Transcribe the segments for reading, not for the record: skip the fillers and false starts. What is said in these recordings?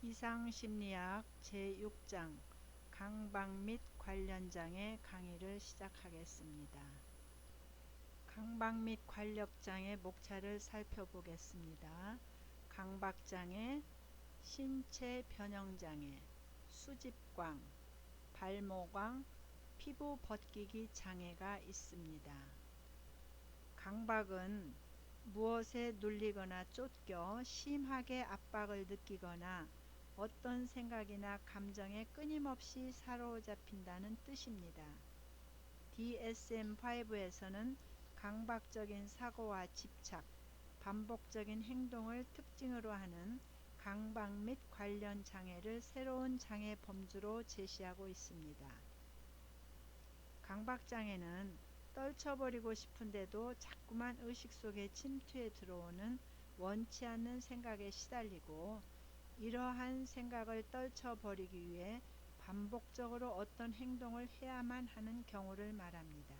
이상심리학 제6장 강박 및 관련 장애 강의를 시작하겠습니다. 강박 및 관력장애 목차를 살펴보겠습니다. 강박장애, 신체 변형장애, 수집광, 발모광, 피부 벗기기 장애가 있습니다. 강박은 무엇에 눌리거나 쫓겨 심하게 압박을 느끼거나 어떤 생각이나 감정에 끊임없이 사로잡힌다는 뜻입니다. DSM-5에서는 강박적인 사고와 집착, 반복적인 행동을 특징으로 하는 강박 및 관련 장애를 새로운 장애 범주로 제시하고 있습니다. 강박장애는 떨쳐버리고 싶은데도 자꾸만 의식 속에 침투해 들어오는 원치 않는 생각에 시달리고 이러한 생각을 떨쳐버리기 위해 반복적으로 어떤 행동을 해야만 하는 경우를 말합니다.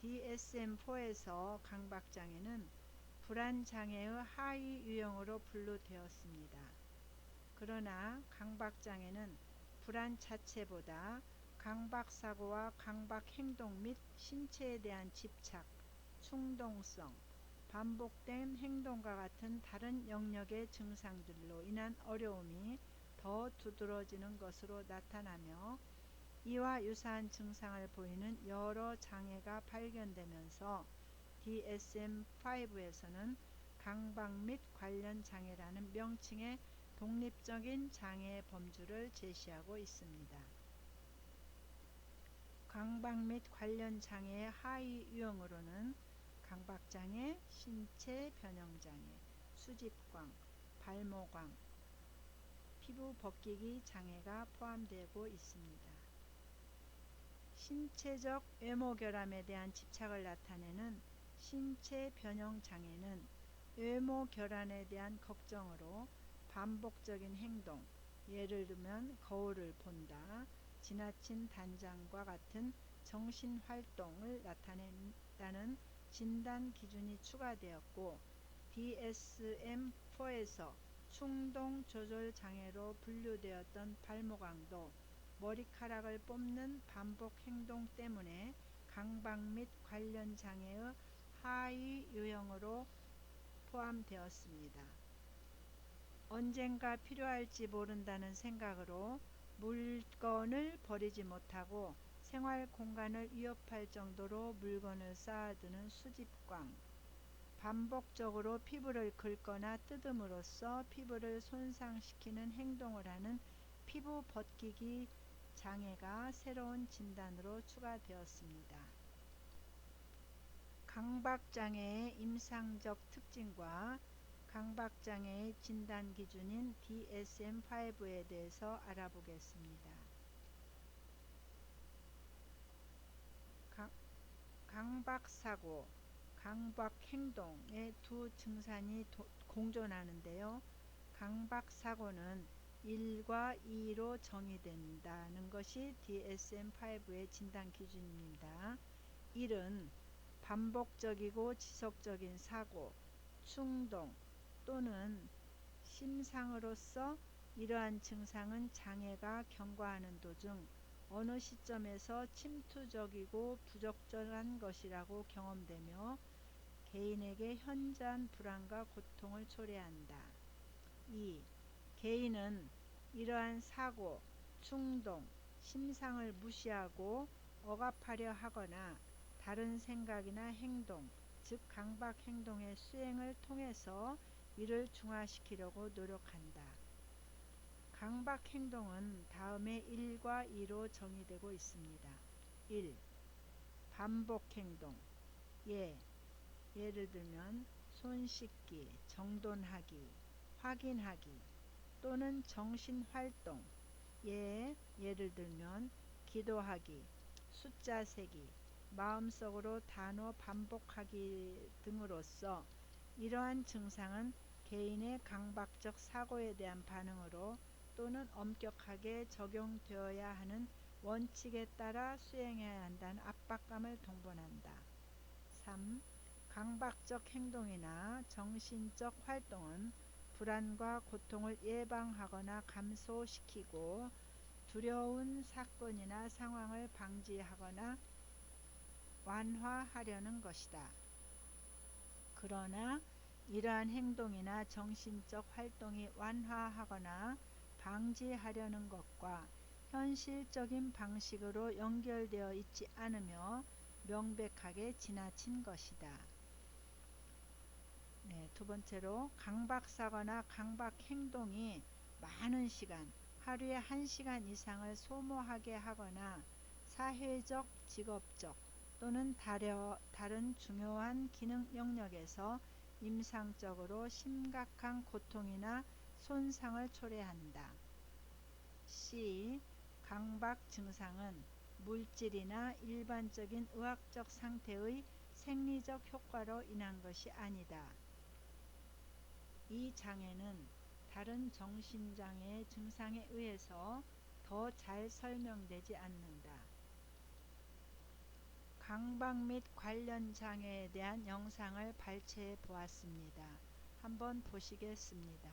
DSM-4에서 강박장애는 불안장애의 하위 유형으로 분류되었습니다. 그러나 강박장애는 불안 자체보다 강박사고와 강박행동 및 신체에 대한 집착, 충동성, 반복된 행동과 같은 다른 영역의 증상들로 인한 어려움이 더 두드러지는 것으로 나타나며 이와 유사한 증상을 보이는 여러 장애가 발견되면서 DSM-5에서는 강박 및 관련 장애라는 명칭의 독립적인 장애의 범주를 제시하고 있습니다. 강박 및 관련 장애의 하위 유형으로는 강박장애, 신체 변형장애, 수집광, 발모광, 피부 벗기기 장애가 포함되고 있습니다. 신체적 외모결함에 대한 집착을 나타내는 신체 변형장애는 외모결함에 대한 걱정으로 반복적인 행동, 예를 들면 거울을 본다, 지나친 단장과 같은 정신활동을 나타낸다는 진단 기준이 추가되었고 DSM-4에서 충동조절장애로 분류되었던 발모광도 머리카락을 뽑는 반복 행동 때문에 강박 및 관련 장애의 하위 유형으로 포함되었습니다. 언젠가 필요할지 모른다는 생각으로 물건을 버리지 못하고 생활 공간을 위협할 정도로 물건을 쌓아두는 수집광, 반복적으로 피부를 긁거나 뜯음으로써 피부를 손상시키는 행동을 하는 피부 벗기기 장애가 새로운 진단으로 추가되었습니다. 강박장애의 임상적 특징과 강박장애의 진단 기준인 DSM-5에 대해서 알아보겠습니다. 강박사고, 강박행동의 두 증상이 공존하는데요. 강박사고는 1과 2로 정의된다는 것이 DSM-5의 진단 기준입니다. 1은 반복적이고 지속적인 사고, 충동 또는 심상으로서 이러한 증상은 장애가 경과하는 도중 어느 시점에서 침투적이고 부적절한 것이라고 경험되며 개인에게 현저한 불안과 고통을 초래한다. 2. 개인은 이러한 사고, 충동, 심상을 무시하고 억압하려 하거나 다른 생각이나 행동, 즉 강박 행동의 수행을 통해서 이를 중화시키려고 노력한다. 강박 행동은 다음의 1과 2로 정의되고 있습니다. 1. 반복 행동. 예를 들면 손 씻기, 정돈하기, 확인하기 또는 정신활동. 예를 들면 기도하기, 숫자 세기, 마음속으로 단어 반복하기 등으로서 이러한 증상은 개인의 강박적 사고에 대한 반응으로 또는 엄격하게 적용되어야 하는 원칙에 따라 수행해야 한다는 압박감을 동반한다. 3. 강박적 행동이나 정신적 활동은 불안과 고통을 예방하거나 감소시키고 두려운 사건이나 상황을 방지하거나 완화하려는 것이다. 그러나 이러한 행동이나 정신적 활동이 완화하거나 방지하려는 것과 현실적인 방식으로 연결되어 있지 않으며 명백하게 지나친 것이다. 두 번째로 강박사고나 강박행동이 많은 시간, 하루에 1시간 이상을 소모하게 하거나 사회적, 직업적 또는 다른 중요한 기능 영역에서 임상적으로 심각한 고통이나 손상을 초래한다. C. 강박 증상은 물질이나 일반적인 의학적 상태의 생리적 효과로 인한 것이 아니다. 이 장애는 다른 정신장애 증상에 의해서 더 잘 설명되지 않는다. 강박 및 관련 장애에 대한 영상을 발췌해 보았습니다. 한번 보시겠습니다.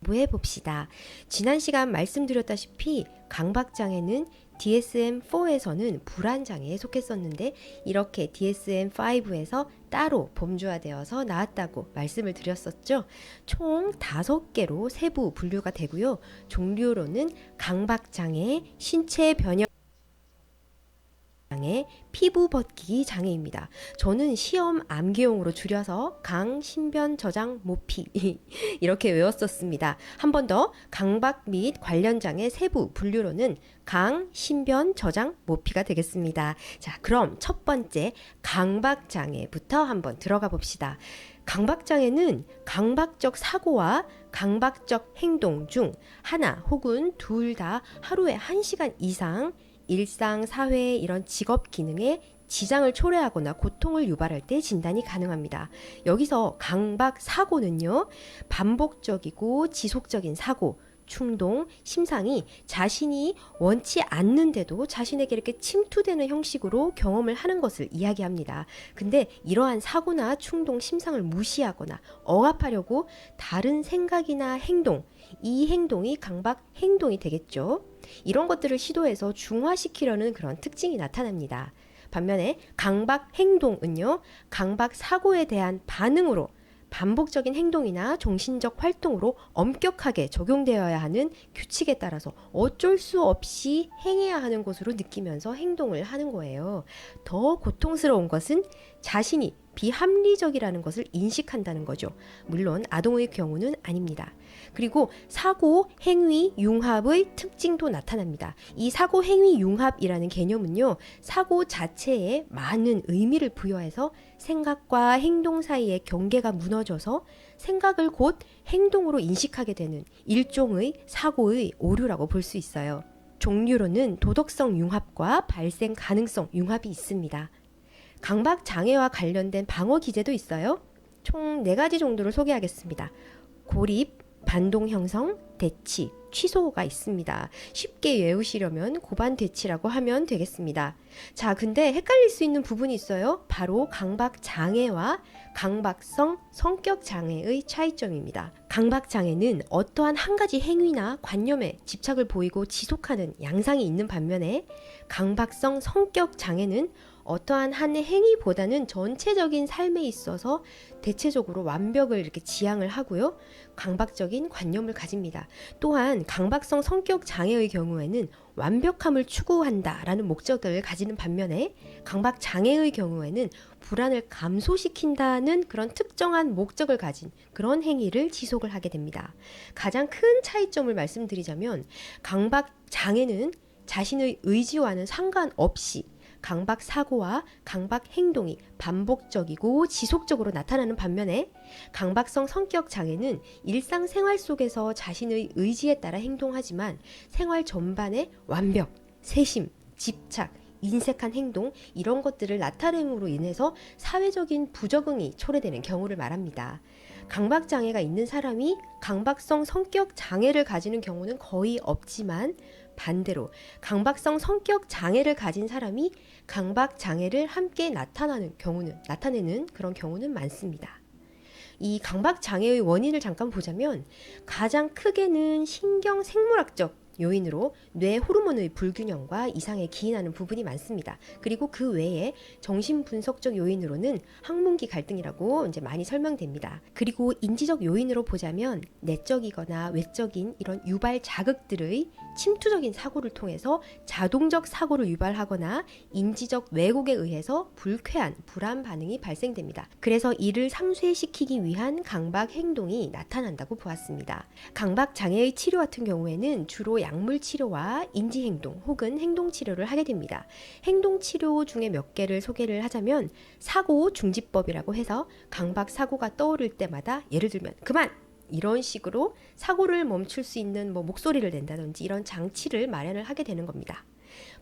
해봅시다. 지난 시간 말씀드렸다시피 강박장애는 DSM-4에서는 불안장애에 속했었는데 이렇게 DSM-5에서 따로 범주화되어서 나왔다고 말씀을 드렸었죠. 총 5개로 세부 분류가 되고요. 종류로는 강박장애, 신체 변형 장애, 피부 벗기기 장애입니다. 저는 시험 암기용으로 줄여서 강, 신변, 저장, 모피 이렇게 외웠었습니다. 한 번 더 강박 및 관련 장애 세부 분류로는 강, 신변, 저장, 모피가 되겠습니다. 자, 그럼 첫 번째 강박 장애부터 한번 들어가 봅시다. 강박 장애는 강박적 사고와 강박적 행동 중 하나 혹은 둘 다 하루에 1시간 이상 일상, 사회 이런 직업 기능에 지장을 초래하거나 고통을 유발할 때 진단이 가능합니다. 여기서 강박 사고는요, 반복적이고 지속적인 사고, 충동, 심상이 자신이 원치 않는데도 자신에게 이렇게 침투되는 형식으로 경험을 하는 것을 이야기합니다. 근데 이러한 사고나 충동, 심상을 무시하거나 억압하려고 다른 생각이나 행동, 이 행동이 강박 행동이 되겠죠. 이런 것들을 시도해서 중화시키려는 그런 특징이 나타납니다. 반면에 강박 행동은요, 강박 사고에 대한 반응으로 반복적인 행동이나 정신적 활동으로 엄격하게 적용되어야 하는 규칙에 따라서 어쩔 수 없이 행해야 하는 것으로 느끼면서 행동을 하는 거예요. 더 고통스러운 것은 자신이 비합리적이라는 것을 인식한다는 거죠. 물론 아동의 경우는 아닙니다. 그리고 사고, 행위, 융합의 특징도 나타납니다. 이 사고, 행위, 융합이라는 개념은요, 사고 자체에 많은 의미를 부여해서 생각과 행동 사이의 경계가 무너져서 생각을 곧 행동으로 인식하게 되는 일종의 사고의 오류라고 볼 수 있어요. 종류로는 도덕성 융합과 발생 가능성 융합이 있습니다. 강박 장애와 관련된 방어 기제도 있어요. 총 4가지 정도를 소개하겠습니다. 고립, 반동 형성, 대치, 취소가 있습니다. 쉽게 외우시려면 고반 대치라고 하면 되겠습니다. 자, 근데 헷갈릴 수 있는 부분이 있어요. 바로 강박 장애와 강박성 성격 장애의 차이점입니다. 강박 장애는 어떠한 한 가지 행위나 관념에 집착을 보이고 지속하는 양상이 있는 반면에 강박성 성격 장애는 어떠한 한 행위보다는 전체적인 삶에 있어서 대체적으로 완벽을 이렇게 지향을 하고요. 강박적인 관념을 가집니다. 또한 강박성 성격 장애의 경우에는 완벽함을 추구한다라는 목적을 가지는 반면에 강박 장애의 경우에는 불안을 감소시킨다는 그런 특정한 목적을 가진 그런 행위를 지속을 하게 됩니다. 가장 큰 차이점을 말씀드리자면 강박 장애는 자신의 의지와는 상관없이 강박 사고와 강박 행동이 반복적이고 지속적으로 나타나는 반면에 강박성 성격 장애는 일상생활 속에서 자신의 의지에 따라 행동하지만 생활 전반에 완벽, 세심, 집착, 인색한 행동 이런 것들을 나타냄으로 인해서 사회적인 부적응이 초래되는 경우를 말합니다. 강박 장애가 있는 사람이 강박성 성격 장애를 가지는 경우는 거의 없지만 반대로 강박성 성격 장애를 가진 사람이 강박 장애를 함께 나타내는 그런 경우는 많습니다. 이 강박 장애의 원인을 잠깐 보자면 가장 크게는 신경 생물학적 요인으로 뇌 호르몬의 불균형과 이상에 기인하는 부분이 많습니다. 그리고 그 외에 정신분석적 요인으로는 항문기 갈등이라고 이제 많이 설명됩니다. 그리고 인지적 요인으로 보자면 내적이거나 외적인 이런 유발 자극들의 침투적인 사고를 통해서 자동적 사고를 유발하거나 인지적 왜곡에 의해서 불쾌한 불안 반응이 발생됩니다. 그래서 이를 상쇄시키기 위한 강박 행동이 나타난다고 보았습니다. 강박 장애의 치료 같은 경우에는 주로 약물 치료와 인지 행동 혹은 행동 치료를 하게 됩니다. 행동 치료 중에 몇 개를 소개를 하자면 사고 중지법이라고 해서 강박 사고가 떠오를 때마다 예를 들면 그만! 이런 식으로 사고를 멈출 수 있는 목소리를 낸다든지 이런 장치를 마련을 하게 되는 겁니다.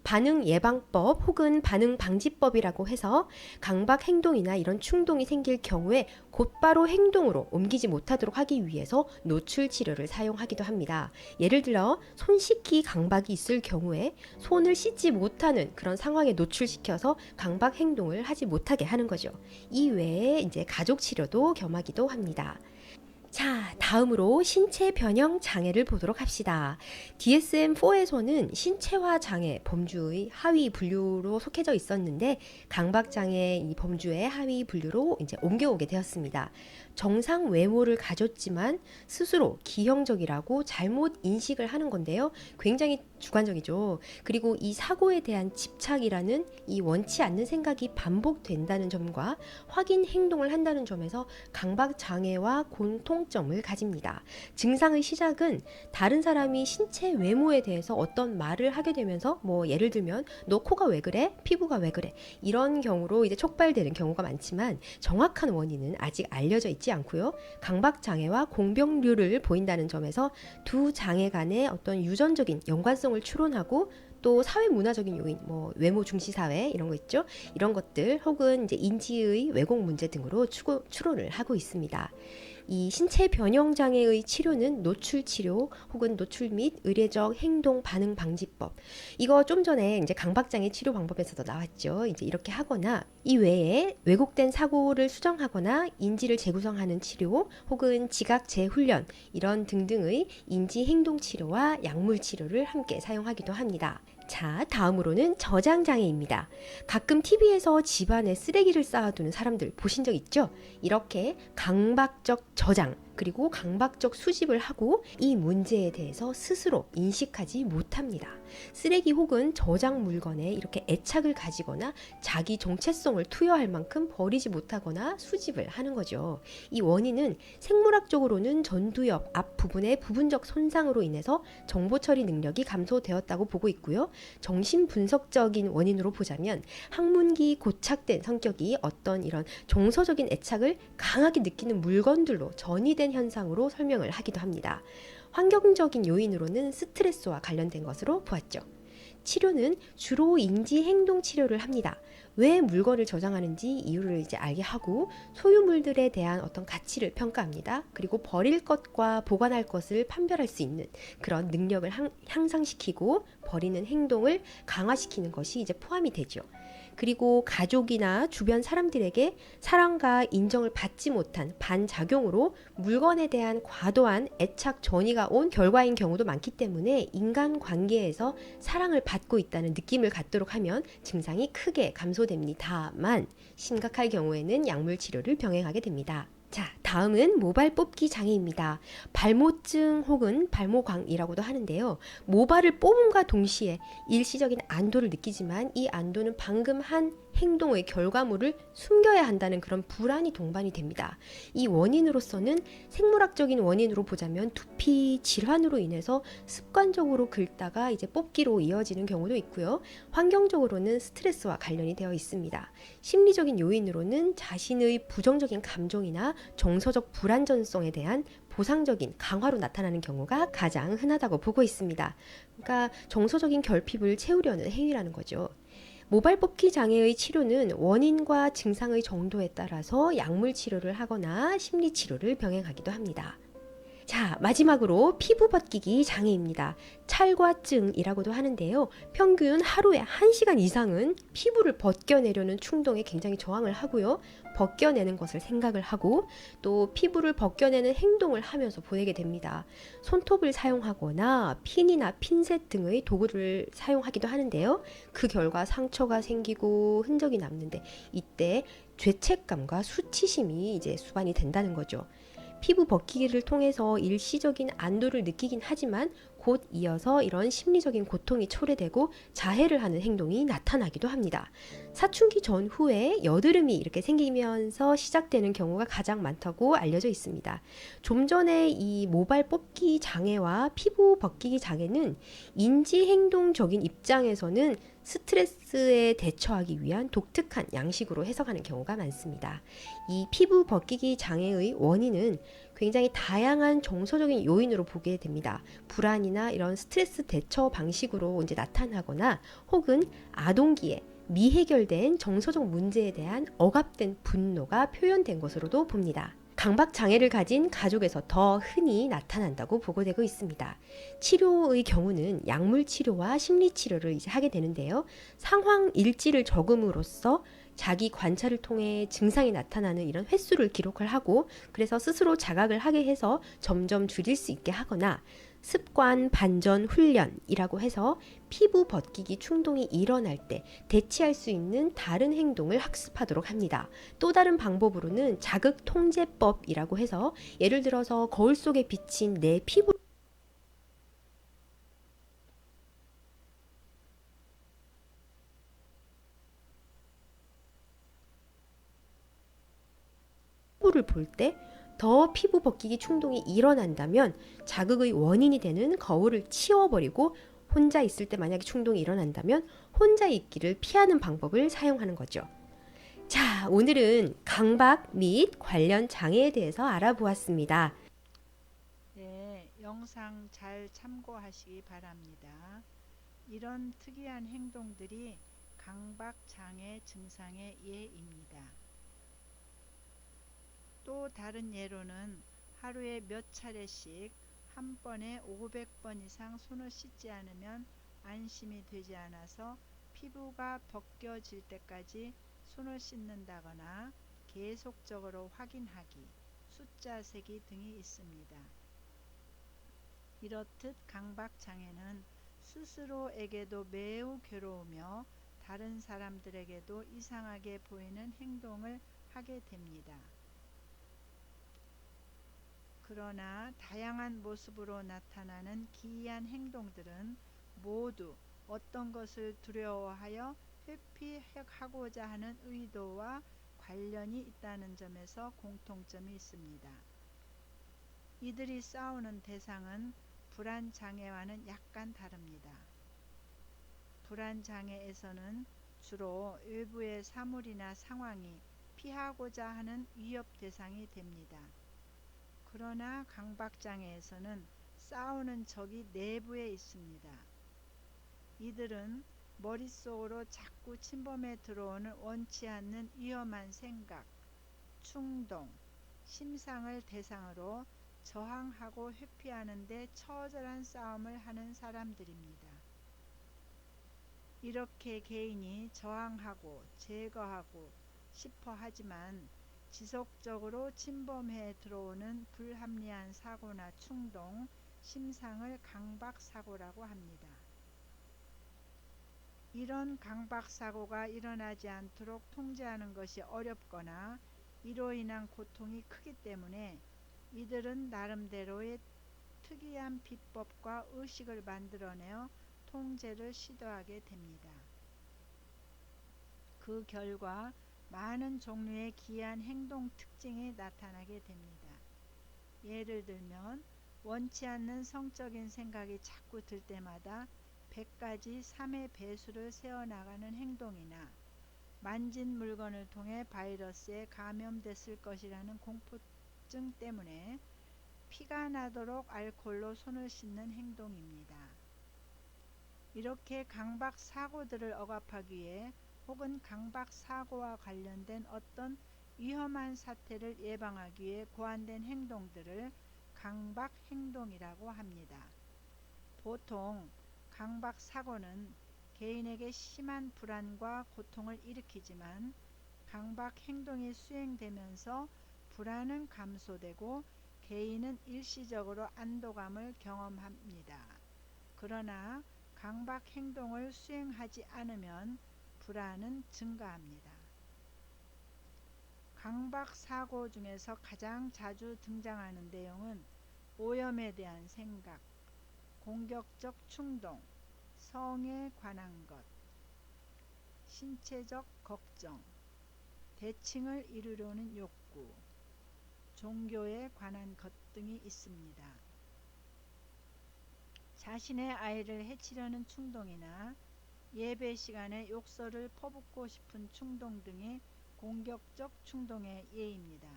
반응 예방법 혹은 반응 방지법이라고 해서 강박 행동이나 이런 충동이 생길 경우에 곧바로 행동으로 옮기지 못하도록 하기 위해서 노출 치료를 사용하기도 합니다. 예를 들어 손 씻기 강박이 있을 경우에 손을 씻지 못하는 그런 상황에 노출시켜서 강박 행동을 하지 못하게 하는 거죠. 이 외에 이제 가족 치료도 겸하기도 합니다. 자, 다음으로 신체 변형 장애를 보도록 합시다. DSM-4에서는 신체화 장애 범주의 하위 분류로 속해져 있었는데 강박 장애 이 범주의 하위 분류로 이제 옮겨오게 되었습니다. 정상 외모를 가졌지만 스스로 기형적이라고 잘못 인식을 하는 건데요. 굉장히 주관적이죠. 그리고 이 사고에 대한 집착이라는 이 원치 않는 생각이 반복된다는 점과 확인 행동을 한다는 점에서 강박 장애와 공통점을 가집니다. 증상의 시작은 다른 사람이 신체 외모에 대해서 어떤 말을 하게 되면서 예를 들면 너 코가 왜 그래? 피부가 왜 그래? 이런 경우로 이제 촉발되는 경우가 많지만 정확한 원인은 아직 알려져 있지 않고요. 강박 장애와 공병률을 보인다는 점에서 두 장애 간의 어떤 유전적인 연관성을 추론하고 또 사회 문화적인 요인, 외모 중시 사회 이런 거 있죠. 이런 것들 혹은 이제 인지의 왜곡 문제 등으로 추론을 하고 있습니다. 이 신체 변형 장애의 치료는 노출 치료 혹은 노출 및 의례적 행동 반응 방지법. 이거 좀 전에 이제 강박 장애 치료 방법에서도 나왔죠. 이제 이렇게 하거나 이 외에 왜곡된 사고를 수정하거나 인지를 재구성하는 치료 혹은 지각 재훈련 이런 등등의 인지 행동 치료와 약물 치료를 함께 사용하기도 합니다. 자, 다음으로는 저장장애입니다. 가끔 TV에서 집안에 쓰레기를 쌓아두는 사람들 보신 적 있죠? 이렇게 강박적 저장 그리고 강박적 수집을 하고 이 문제에 대해서 스스로 인식하지 못합니다. 쓰레기 혹은 저장 물건에 이렇게 애착을 가지거나 자기 정체성을 투여할 만큼 버리지 못하거나 수집을 하는 거죠. 이 원인은 생물학적으로는 전두엽 앞부분의 부분적 손상으로 인해서 정보 처리 능력이 감소되었다고 보고 있고요. 정신분석적인 원인으로 보자면 항문기 고착된 성격이 어떤 이런 정서적인 애착을 강하게 느끼는 물건들로 전이된 현상으로 설명을 하기도 합니다. 환경적인 요인으로는 스트레스와 관련된 것으로 보았죠. 치료는 주로 인지 행동 치료를 합니다. 왜 물건을 저장하는지 이유를 이제 알게 하고 소유물들에 대한 어떤 가치를 평가합니다. 그리고 버릴 것과 보관할 것을 판별할 수 있는 그런 능력을 향상시키고 버리는 행동을 강화시키는 것이 이제 포함이 되죠. 그리고 가족이나 주변 사람들에게 사랑과 인정을 받지 못한 반작용으로 물건에 대한 과도한 애착 전이가 온 결과인 경우도 많기 때문에 인간관계에서 사랑을 받고 있다는 느낌을 갖도록 하면 증상이 크게 감소됩니다만 심각할 경우에는 약물 치료를 병행하게 됩니다. 자, 다음은 모발 뽑기 장애입니다. 발모증 혹은 발모광이라고도 하는데요. 모발을 뽑음과 동시에 일시적인 안도를 느끼지만 이 안도는 방금 한 행동의 결과물을 숨겨야 한다는 그런 불안이 동반이 됩니다. 이 원인으로서는 생물학적인 원인으로 보자면 두피 질환으로 인해서 습관적으로 긁다가 이제 뽑기로 이어지는 경우도 있고요. 환경적으로는 스트레스와 관련이 되어 있습니다. 심리적인 요인으로는 자신의 부정적인 감정이나 정서적 불안전성에 대한 보상적인 강화로 나타나는 경우가 가장 흔하다고 보고 있습니다. 그러니까 정서적인 결핍을 채우려는 행위라는 거죠. 모발 뽑기 장애의 치료는 원인과 증상의 정도에 따라서 약물 치료를 하거나 심리 치료를 병행하기도 합니다. 자, 마지막으로 피부 벗기기 장애입니다. 찰과증이라고도 하는데요. 평균 하루에 1시간 이상은 피부를 벗겨내려는 충동에 굉장히 저항을 하고요. 벗겨내는 것을 생각을 하고 또 피부를 벗겨내는 행동을 하면서 보내게 됩니다. 손톱을 사용하거나 핀이나 핀셋 등의 도구를 사용하기도 하는데요. 그 결과 상처가 생기고 흔적이 남는데 이때 죄책감과 수치심이 이제 수반이 된다는 거죠. 피부 벗기기를 통해서 일시적인 안도를 느끼긴 하지만 곧 이어서 이런 심리적인 고통이 초래되고 자해를 하는 행동이 나타나기도 합니다. 사춘기 전후에 여드름이 이렇게 생기면서 시작되는 경우가 가장 많다고 알려져 있습니다. 좀 전에 이 모발 뽑기 장애와 피부 벗기기 장애는 인지행동적인 입장에서는 스트레스에 대처하기 위한 독특한 양식으로 해석하는 경우가 많습니다. 이 피부 벗기기 장애의 원인은 굉장히 다양한 정서적인 요인으로 보게 됩니다. 불안이나 이런 스트레스 대처 방식으로 이제 나타나거나 혹은 아동기에 미해결된 정서적 문제에 대한 억압된 분노가 표현된 것으로도 봅니다. 강박 장애를 가진 가족에서 더 흔히 나타난다고 보고되고 있습니다. 치료의 경우는 약물 치료와 심리 치료를 이제 하게 되는데요. 상황 일지를 적음으로써 자기 관찰을 통해 증상이 나타나는 이런 횟수를 기록을 하고 그래서 스스로 자각을 하게 해서 점점 줄일 수 있게 하거나 습관 반전 훈련이라고 해서 피부 벗기기 충동이 일어날 때 대체할 수 있는 다른 행동을 학습하도록 합니다. 또 다른 방법으로는 자극 통제법이라고 해서 예를 들어서 거울 속에 비친 내 피부 피부를 볼 때 더 피부 벗기기 충동이 일어난다면 자극의 원인이 되는 거울을 치워버리고 혼자 있을 때 만약에 충동이 일어난다면 혼자 있기를 피하는 방법을 사용하는 거죠. 자, 오늘은 강박 및 관련 장애에 대해서 알아보았습니다. 네, 영상 잘 참고하시기 바랍니다. 이런 특이한 행동들이 강박장애 증상의 예입니다. 또 다른 예로는 하루에 몇 차례씩 한 번에 500번 이상 손을 씻지 않으면 안심이 되지 않아서 피부가 벗겨질 때까지 손을 씻는다거나 계속적으로 확인하기, 숫자 세기 등이 있습니다. 이렇듯 강박장애는 스스로에게도 매우 괴로우며 다른 사람들에게도 이상하게 보이는 행동을 하게 됩니다. 그러나 다양한 모습으로 나타나는 기이한 행동들은 모두 어떤 것을 두려워하여 회피하고자 하는 의도와 관련이 있다는 점에서 공통점이 있습니다. 이들이 싸우는 대상은 불안장애와는 약간 다릅니다. 불안장애에서는 주로 외부의 사물이나 상황이 피하고자 하는 위협 대상이 됩니다. 그러나 강박장애에서는 싸우는 적이 내부에 있습니다. 이들은 머릿속으로 자꾸 침범해 들어오는 원치 않는 위험한 생각, 충동, 심상을 대상으로 저항하고 회피하는 데 처절한 싸움을 하는 사람들입니다. 이렇게 개인이 저항하고 제거하고 싶어 하지만 지속적으로 침범해 들어오는 불합리한 사고나 충동, 심상을 강박사고라고 합니다. 이런 강박사고가 일어나지 않도록 통제하는 것이 어렵거나 이로 인한 고통이 크기 때문에 이들은 나름대로의 특이한 비법과 의식을 만들어내어 통제를 시도하게 됩니다. 그 결과 많은 종류의 기이한 행동 특징이 나타나게 됩니다. 예를 들면 원치 않는 성적인 생각이 자꾸 들 때마다 100가지 3의 배수를 세어나가는 행동이나 만진 물건을 통해 바이러스에 감염됐을 것이라는 공포증 때문에 피가 나도록 알코올로 손을 씻는 행동입니다. 이렇게 강박사고들을 억압하기 위해 혹은 강박사고와 관련된 어떤 위험한 사태를 예방하기 위해 고안된 행동들을 강박 행동이라고 합니다. 보통 강박 사고는 개인에게 심한 불안과 고통을 일으키지만 강박 행동이 수행되면서 불안은 감소되고 개인은 일시적으로 안도감을 경험합니다. 그러나 강박 행동을 수행하지 않으면 불안은 증가합니다. 강박 사고 중에서 가장 자주 등장하는 내용은 오염에 대한 생각, 공격적 충동, 성에 관한 것, 신체적 걱정, 대칭을 이루려는 욕구, 종교에 관한 것 등이 있습니다. 자신의 아이를 해치려는 충동이나 예배 시간에 욕설을 퍼붓고 싶은 충동 등이 공격적 충동의 예입니다.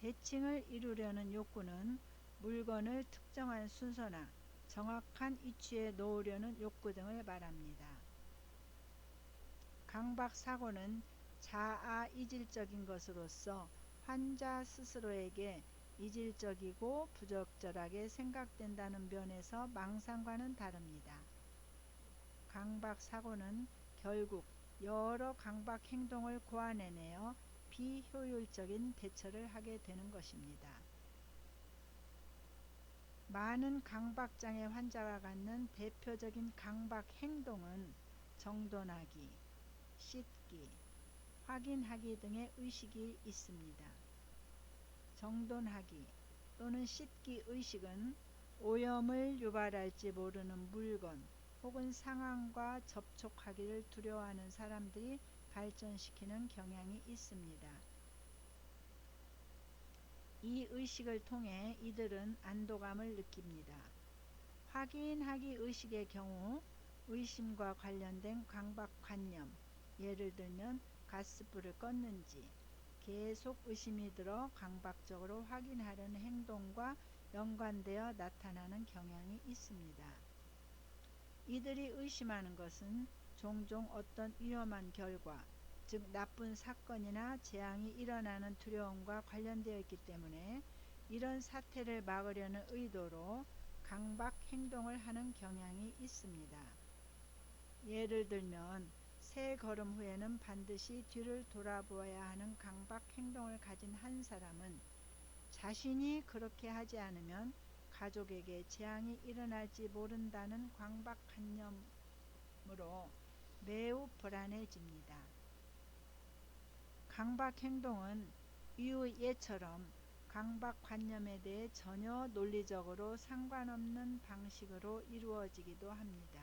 대칭을 이루려는 욕구는 물건을 특정한 순서나 정확한 위치에 놓으려는 욕구 등을 말합니다. 강박 사고는 자아 이질적인 것으로서 환자 스스로에게 이질적이고 부적절하게 생각된다는 면에서 망상과는 다릅니다. 강박 사고는 결국 여러 강박 행동을 고안해내어 비효율적인 대처를 하게 되는 것입니다. 많은 강박장애 환자가 갖는 대표적인 강박 행동은 정돈하기, 씻기, 확인하기 등의 의식이 있습니다. 정돈하기 또는 씻기 의식은 오염을 유발할지 모르는 물건 혹은 상황과 접촉하기를 두려워하는 사람들이 발전시키는 경향이 있습니다. 이 의식을 통해 이들은 안도감을 느낍니다. 확인하기 의식의 경우 의심과 관련된 강박관념, 예를 들면 가스불을 껐는지 계속 의심이 들어 강박적으로 확인하려는 행동과 연관되어 나타나는 경향이 있습니다. 이들이 의심하는 것은 종종 어떤 위험한 결과, 즉 나쁜 사건이나 재앙이 일어나는 두려움과 관련되어 있기 때문에 이런 사태를 막으려는 의도로 강박 행동을 하는 경향이 있습니다. 예를 들면 세 걸음 후에는 반드시 뒤를 돌아보아야 하는 강박 행동을 가진 한 사람은 자신이 그렇게 하지 않으면 가족에게 재앙이 일어날지 모른다는 강박관념으로 매우 불안해집니다. 강박행동은 이의 예처럼 강박관념에 대해 전혀 논리적으로 상관없는 방식으로 이루어지기도 합니다.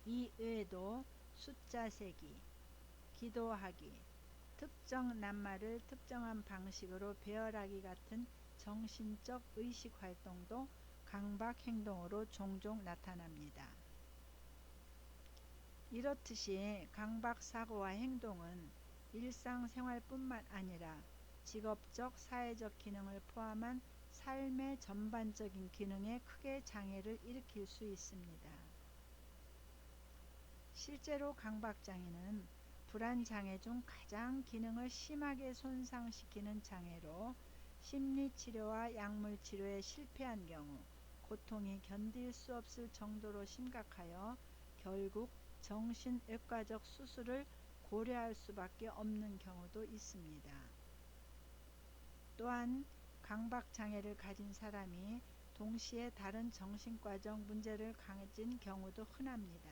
이 외에도 숫자 세기, 기도하기, 특정 낱말을 특정한 방식으로 배열하기 같은 정신적 의식 활동도 강박 행동으로 종종 나타납니다. 이렇듯이 강박 사고와 행동은 일상생활뿐만 아니라 직업적, 사회적 기능을 포함한 삶의 전반적인 기능에 크게 장애를 일으킬 수 있습니다. 실제로 강박장애는 불안장애 중 가장 기능을 심하게 손상시키는 장애로 심리치료와 약물치료에 실패한 경우 고통이 견딜 수 없을 정도로 심각하여 결국 정신외과적 수술을 고려할 수밖에 없는 경우도 있습니다. 또한 강박장애를 가진 사람이 동시에 다른 정신과적 문제를 가진 경우도 흔합니다.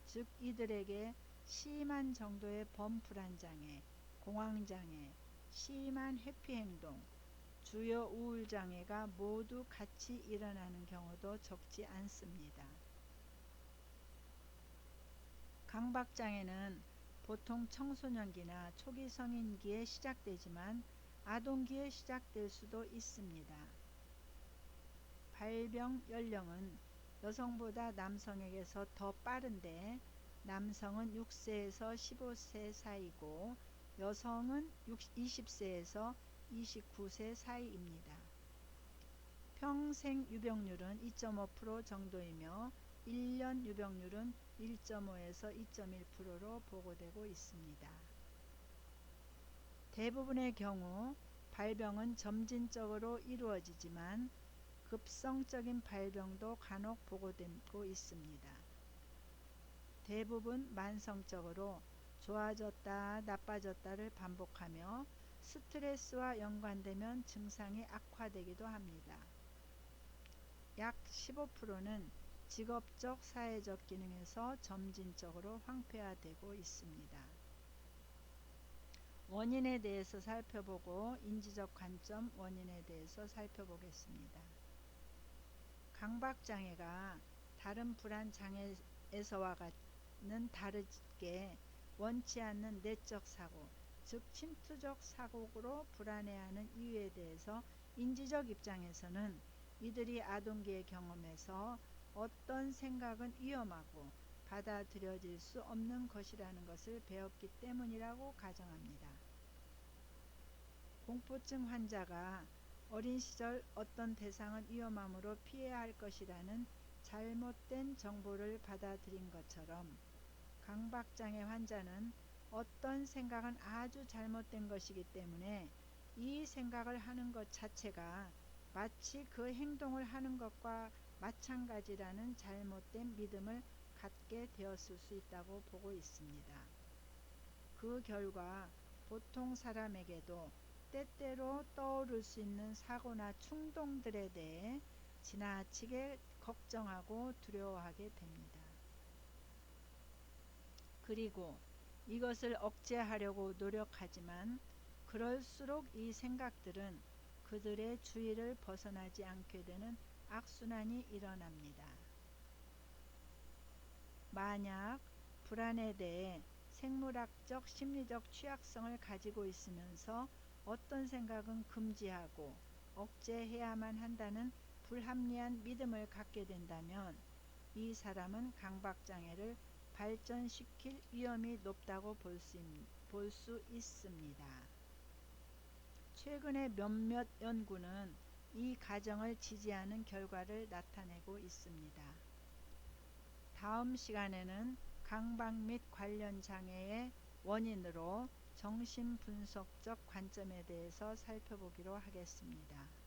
즉 이들에게 심한 정도의 범불안장애, 공황장애, 심한 회피행동, 주요 우울장애가 모두 같이 일어나는 경우도 적지 않습니다. 강박장애는 보통 청소년기나 초기 성인기에 시작되지만 아동기에 시작될 수도 있습니다. 발병 연령은 여성보다 남성에게서 더 빠른데 남성은 6세에서 15세 사이고 여성은 20세에서 29세 사이입니다. 평생 유병률은 2.5% 정도이며 1년 유병률은 1.5에서 2.1%로 보고되고 있습니다. 대부분의 경우 발병은 점진적으로 이루어지지만 급성적인 발병도 간혹 보고되고 있습니다. 대부분 만성적으로 좋아졌다 나빠졌다를 반복하며 스트레스와 연관되면 증상이 악화되기도 합니다. 약 15%는 직업적 사회적 기능에서 점진적으로 황폐화되고 있습니다. 원인에 대해서 살펴보고 인지적 관점 원인에 대해서 살펴보겠습니다. 강박장애가 다른 불안장애에서와 는 다르게 원치 않는 내적 사고, 즉 침투적 사고로 불안해하는 이유에 대해서 인지적 입장에서는 이들이 아동기의 경험에서 어떤 생각은 위험하고 받아들여질 수 없는 것이라는 것을 배웠기 때문이라고 가정합니다. 공포증 환자가 어린 시절 어떤 대상은 위험함으로 피해야 할 것이라는 잘못된 정보를 받아들인 것처럼 강박장애 환자는 어떤 생각은 아주 잘못된 것이기 때문에 이 생각을 하는 것 자체가 마치 그 행동을 하는 것과 마찬가지라는 잘못된 믿음을 갖게 되었을 수 있다고 보고 있습니다. 그 결과 보통 사람에게도 때때로 떠오를 수 있는 사고나 충동들에 대해 지나치게 걱정하고 두려워하게 됩니다. 그리고 이것을 억제하려고 노력하지만 그럴수록 이 생각들은 그들의 주의를 벗어나지 않게 되는 악순환이 일어납니다. 만약 불안에 대해 생물학적 심리적 취약성을 가지고 있으면서 어떤 생각은 금지하고 억제해야만 한다는 불합리한 믿음을 갖게 된다면 이 사람은 강박장애를 발전시킬 위험이 높다고 볼 수 있습니다. 최근에 몇몇 연구는 이 가정을 지지하는 결과를 나타내고 있습니다. 다음 시간에는 강박 및 관련 장애의 원인으로 정신분석적 관점에 대해서 살펴보기로 하겠습니다.